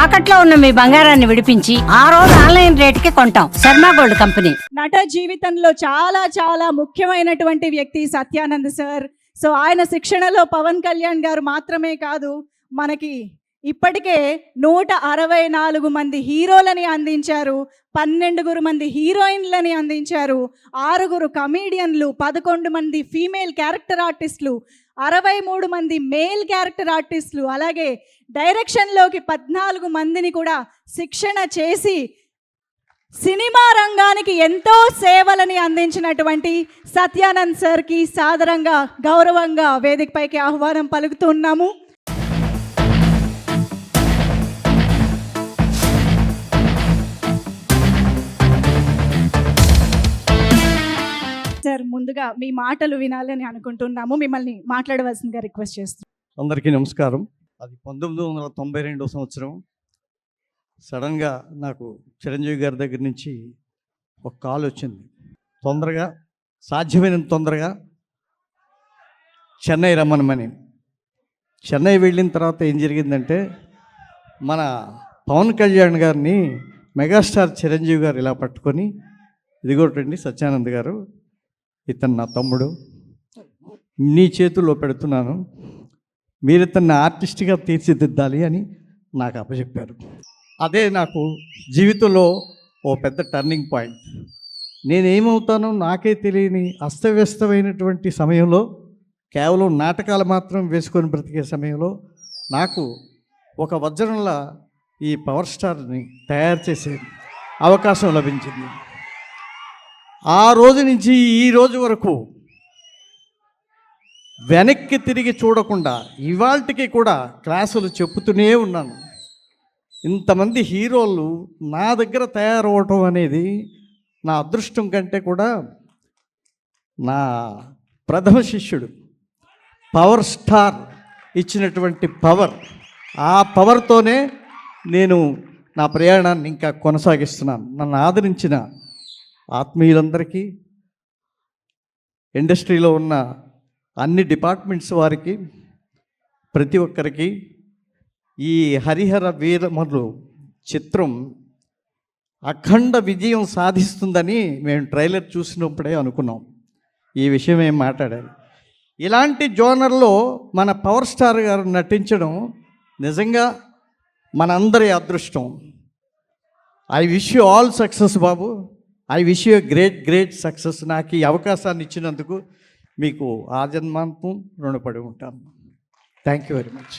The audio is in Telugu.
తాకట్లో ఉన్న మీ బంగారాన్ని విడిపించి ఆ రోజు ఆన్లైన్ రేటుకి కొంటాం. Sharma gold company. నట జీవితంలో చాలా చాలా ముఖ్యమైనటువంటి వ్యక్తి సత్యానంద్ సార్. సో ఆయన శిక్షణలో పవన్ కళ్యాణ్ గారు మాత్రమే కాదు, మనకి ఇప్పటికే 164 మంది హీరోలని అందించారు, 12 మంది హీరోయిన్లని అందించారు, 6 కమీడియన్లు, 11 మంది ఫీమేల్ క్యారెక్టర్ ఆర్టిస్టులు, 63 మంది మేల్ క్యారెక్టర్ ఆర్టిస్టులు, అలాగే డైరెక్షన్లోకి 14 మందిని కూడా శిక్షణ చేసి సినిమా రంగానికి ఎంతో సేవలని అందించినటువంటి సత్యానంద్ సార్కి సాదరంగా గౌరవంగా వేదికపైకి ఆహ్వానం పలుకుతున్నాము. సార్, ముందుగా మీ మాటలు వినాలని అనుకుంటున్నాము. మిమ్మల్ని మాట్లాడవలసిందిగా రిక్వెస్ట్ చేస్తున్నాం. అందరికీ నమస్కారం. అది 1992 సంవత్సరం. సడన్గా నాకు చిరంజీవి గారి దగ్గర నుంచి ఒక కాల్ వచ్చింది. తొందరగా, సాధ్యమైనంత తొందరగా చెన్నై రమ్మనమని. చెన్నై వెళ్ళిన తర్వాత ఏం జరిగిందంటే, మన పవన్ కళ్యాణ్ గారిని మెగాస్టార్ చిరంజీవి గారు ఇలా పట్టుకొని, ఇదిగోటండి సత్యానంద్ గారు, ఇతను నా తమ్ముడు, నీ చేతుల్లో పెడుతున్నాను, మీరు ఇతన్ని ఆర్టిస్ట్గా తీర్చిదిద్దాలి అని నాకు అప్పచెప్పారు. అదే నాకు జీవితంలో ఓ పెద్ద టర్నింగ్ పాయింట్. నేనేమవుతానో నాకే తెలియని అస్తవ్యస్తమైనటువంటి సమయంలో, కేవలం నాటకాలు మాత్రం వేసుకొని బ్రతికే సమయంలో నాకు ఒక వజ్రంలా ఈ పవర్ స్టార్ని తయారు చేసే అవకాశం లభించింది. ఆ రోజు నుంచి ఈ రోజు వరకు వెనక్కి తిరిగి చూడకుండా ఇవాల్టికి కూడా క్లాసులు చెప్పుతూనే ఉన్నాను. ఇంతమంది హీరోలు నా దగ్గర తయారవటం అనేది నా అదృష్టం కంటే కూడా నా ప్రథమ శిష్యుడు పవర్ స్టార్ ఇచ్చినటువంటి పవర్, ఆ పవర్తోనే నేను నా ప్రయాణాన్ని ఇంకా కొనసాగిస్తున్నాను. నన్ను ఆదరించిన ఆత్మీయులందరికీ, ఇండస్ట్రీలో ఉన్న అన్ని డిపార్ట్మెంట్స్ వారికి, ప్రతి ఒక్కరికి ఈ హరిహర వీరమలు చిత్రం అఖండ విజయం సాధిస్తుందని మేము ట్రైలర్ చూసినప్పుడే అనుకున్నాం. ఈ విషయం ఏం మాట్లాడారు. ఇలాంటి జోనర్లో మన పవర్ స్టార్ గారు నటించడం నిజంగా మనందరి అదృష్టం. I wish you all success Babu. I wish you great success. నాకు ఈ అవకాశాన్ని ఇచ్చినందుకు మీకు ఆజన్మాంతం రుణపడి ఉంటాను. Thank you very much.